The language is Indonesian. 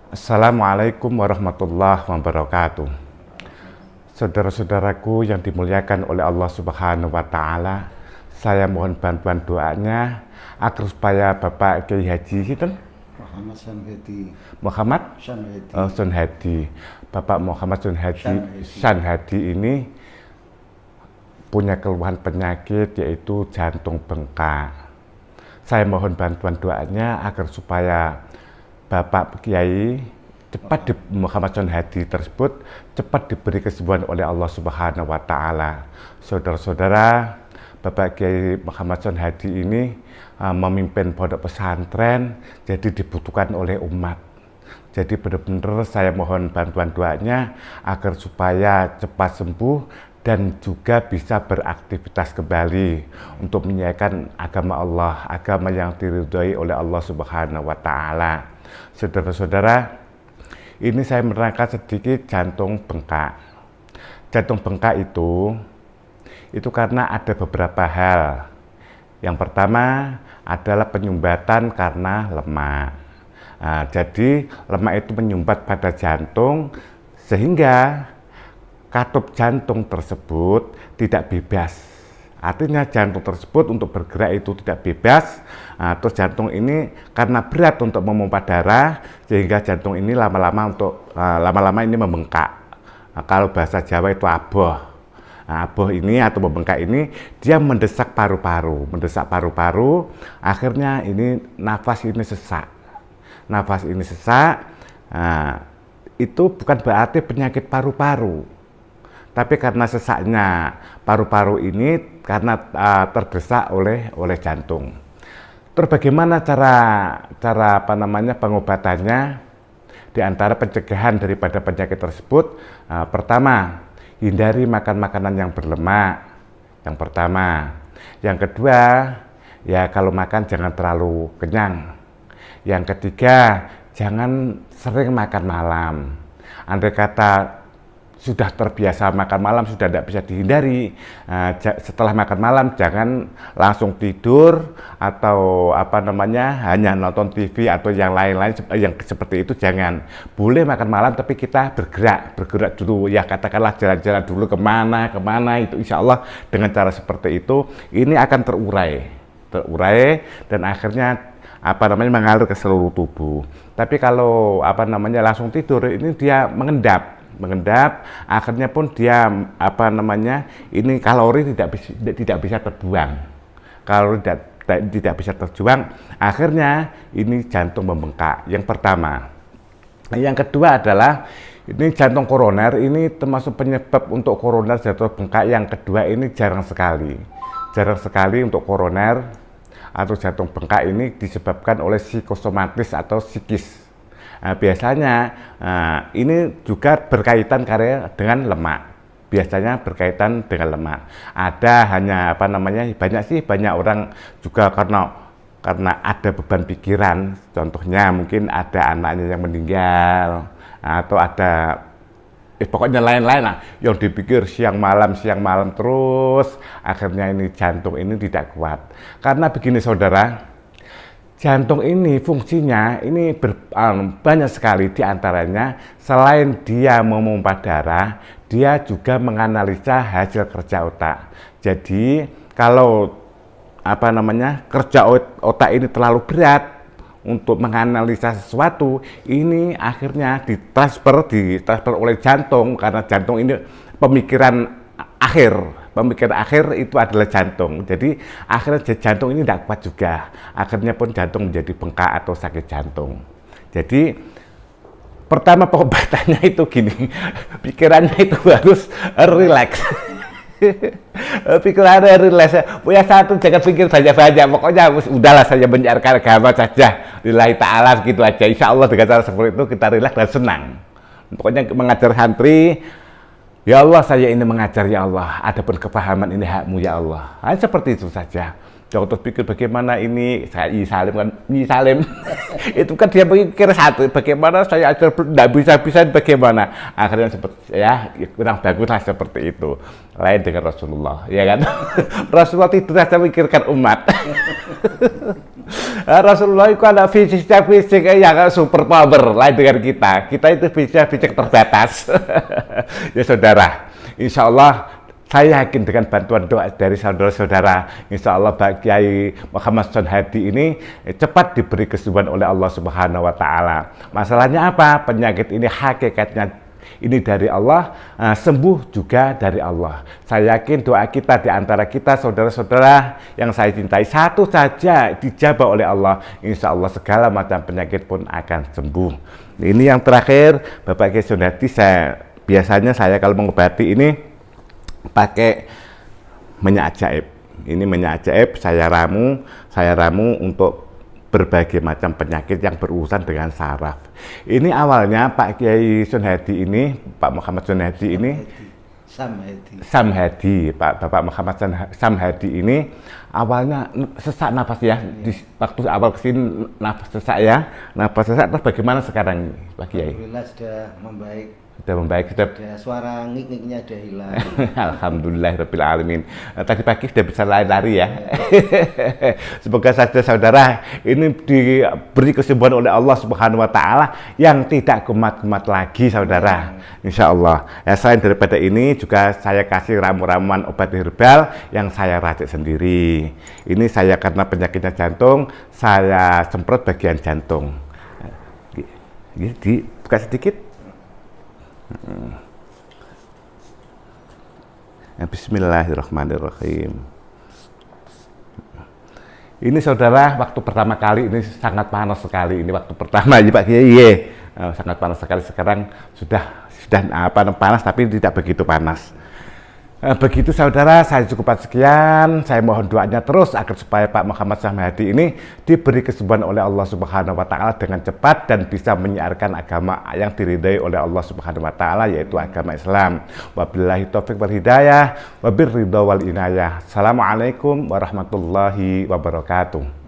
Assalamualaikum warahmatullahi wabarakatuh. Saudara-saudaraku yang dimuliakan oleh Allah Subhanahu wa Ta'ala, saya mohon bantuan doanya agar supaya Bapak Kiai Haji Sinten? Muhammad Sanhedi. Muhammad Sanhedi. Sanhedi. Bapak Muhammad Sanhedi ini punya keluhan penyakit yaitu jantung bengkak. Saya mohon bantuan doanya agar supaya Bapak Kiai cepat Muhammad Sanhedi tersebut cepat diberi kesembuhan oleh Allah Subhanahu wa Ta'ala. Saudara-saudara, Bapak Kiai Muhammad Sanhedi ini memimpin pondok pesantren, jadi dibutuhkan oleh umat. Jadi benar-benar saya mohon bantuan doanya agar supaya cepat sembuh dan juga bisa beraktivitas kembali untuk menyiarkan agama Allah, agama yang diridhoi oleh Allah Subhanahu wa Ta'ala. Saudara-saudara, ini saya menerangkan sedikit jantung bengkak. Jantung bengkak itu karena ada beberapa hal. Yang pertama adalah penyumbatan karena lemak. Jadi lemak itu menyumbat pada jantung sehingga katup jantung tersebut tidak bebas. Artinya jantung tersebut untuk bergerak itu tidak bebas. Terus jantung ini karena berat untuk memompa darah sehingga jantung ini lama-lama ini membengkak. Kalau bahasa Jawa itu aboh. Aboh ini atau membengkak ini dia mendesak paru-paru, akhirnya ini nafas ini sesak. Itu bukan berarti penyakit paru-paru. Tapi karena sesaknya paru-paru ini karena terdesak oleh jantung. Terus bagaimana cara pengobatannya? Di antara pencegahan daripada penyakit tersebut, pertama, hindari makan makanan yang berlemak. Yang pertama. Yang kedua, ya kalau makan jangan terlalu kenyang. Yang ketiga, jangan sering makan malam. Andai kata sudah terbiasa makan malam, sudah tidak bisa dihindari. Setelah makan malam jangan langsung tidur atau hanya nonton TV atau yang lain-lain yang seperti itu jangan. Boleh makan malam tapi kita bergerak dulu ya, katakanlah jalan-jalan dulu kemana itu insya Allah dengan cara seperti itu ini akan terurai dan akhirnya mengalir ke seluruh tubuh. Tapi kalau langsung tidur ini dia mengendap, akhirnya pun dia ini kalori tidak bisa terbuang. Kalori tidak bisa terbuang, akhirnya ini jantung membengkak. Yang pertama. Yang kedua adalah ini jantung koroner, ini termasuk penyebab untuk koroner jantung bengkak. Yang kedua ini jarang sekali untuk koroner atau jantung bengkak ini disebabkan oleh psikosomatis atau psikis. Biasanya ini juga berkaitan dengan lemak. Biasanya berkaitan dengan lemak. Ada banyak orang juga karena ada beban pikiran. Contohnya mungkin ada anaknya yang meninggal atau ada pokoknya lain-lain lah yang dipikir siang malam terus, akhirnya ini jantung ini tidak kuat. Karena begini saudara, jantung ini fungsinya ini banyak sekali, diantaranya selain dia memompa darah, dia juga menganalisa hasil kerja otak. Jadi kalau kerja otak ini terlalu berat untuk menganalisa sesuatu, ini akhirnya ditransfer oleh jantung, karena jantung ini pemikiran akhir itu adalah jantung. Jadi akhirnya jantung ini tidak kuat juga. Akhirnya pun jantung menjadi bengkak atau sakit jantung. Jadi pertama pengobatannya itu gini, pikirannya itu harus relax. Pikirannya relax. Punya satu, jangan pikir banyak-banyak. Pokoknya udahlah saya menyiarkan agama saja. Lillahi ta'ala gitu aja. Insya Allah dengan cara seperti itu kita relax dan senang. Pokoknya mengajar santri, ya Allah, saya ini mengajar ya Allah, adapun kepahaman ini hakmu ya Allah. Seperti itu saja. Jangan terus pikir bagaimana ini saya Salim itu kan dia pikir satu, bagaimana saya ajar tidak bisa bagaimana. Akhirnya seperti ya kurang baguslah seperti itu. Lain dengan Rasulullah, ya kan? Rasulullah tidak saja mikirkan umat. Rasulullah itu ada fisik yang super power lain dengan kita. Kita itu fisik terbatas. Ya saudara, insya Allah saya yakin dengan bantuan doa dari saudara-saudara, insya Allah Pak Kiai Muhammad Son Hadi ini cepat diberi kesembuhan oleh Allah Subhanahu Wa Taala. Masalahnya apa? Penyakit ini hakikatnya ini dari Allah, sembuh juga dari Allah. Saya yakin doa kita di antara kita saudara-saudara yang saya cintai satu saja dijabah oleh Allah, insya Allah segala macam penyakit pun akan sembuh. Ini yang terakhir, Bapak Kiai Son Hadi, biasanya saya kalau mengobati ini pakai minyak ajaib. Ini minyak ajaib saya ramu untuk berbagai macam penyakit yang berurusan dengan saraf. Ini awalnya Pak Kiai Son Hadi ini, Pak Muhammad Son Hadi ini, Sam Hadi, Bapak Muhammad Sam Hadi ini awalnya sesak nafas ya, di waktu awal kesini nafas sesak ya, nafas sesak. Terus bagaimana sekarang Pak Kiai? Alhamdulillah sudah membaik. Sudah membaik, sudah Suara ngik-ngiknya sudah hilang. Alhamdulillah Rabbil Alamin. Tadi pagi sudah bisa lari-lari ya. Semoga saja saudara ini diberi kesembuhan oleh Allah Subhanahu Wa Taala yang tidak kumat-kumat lagi saudara. Insya Allah. Ya, selain daripada ini juga saya kasih ramuan obat herbal yang saya racik sendiri. Ini saya karena penyakitnya jantung, saya semprot bagian jantung. Buka sedikit. Bismillahirrahmanirrahim. Ini saudara, waktu pertama kali ini sangat panas sekali. Ini waktu pertama ya Pak Kiai, sangat panas sekali. Sekarang sudah panas tapi tidak begitu panas. Begitu saudara, saya cukupkan sekian. Saya mohon doanya terus agar supaya Pak Muhammad Sam Hadi ini diberi kesembuhan oleh Allah Subhanahu Wa Taala dengan cepat dan bisa menyiarkan agama yang diridai oleh Allah Subhanahu Wa Taala, yaitu agama Islam. Wabillahi taufiq wal hidayah, wabir ridha wal inayah. Assalamualaikum warahmatullahi wabarakatuh.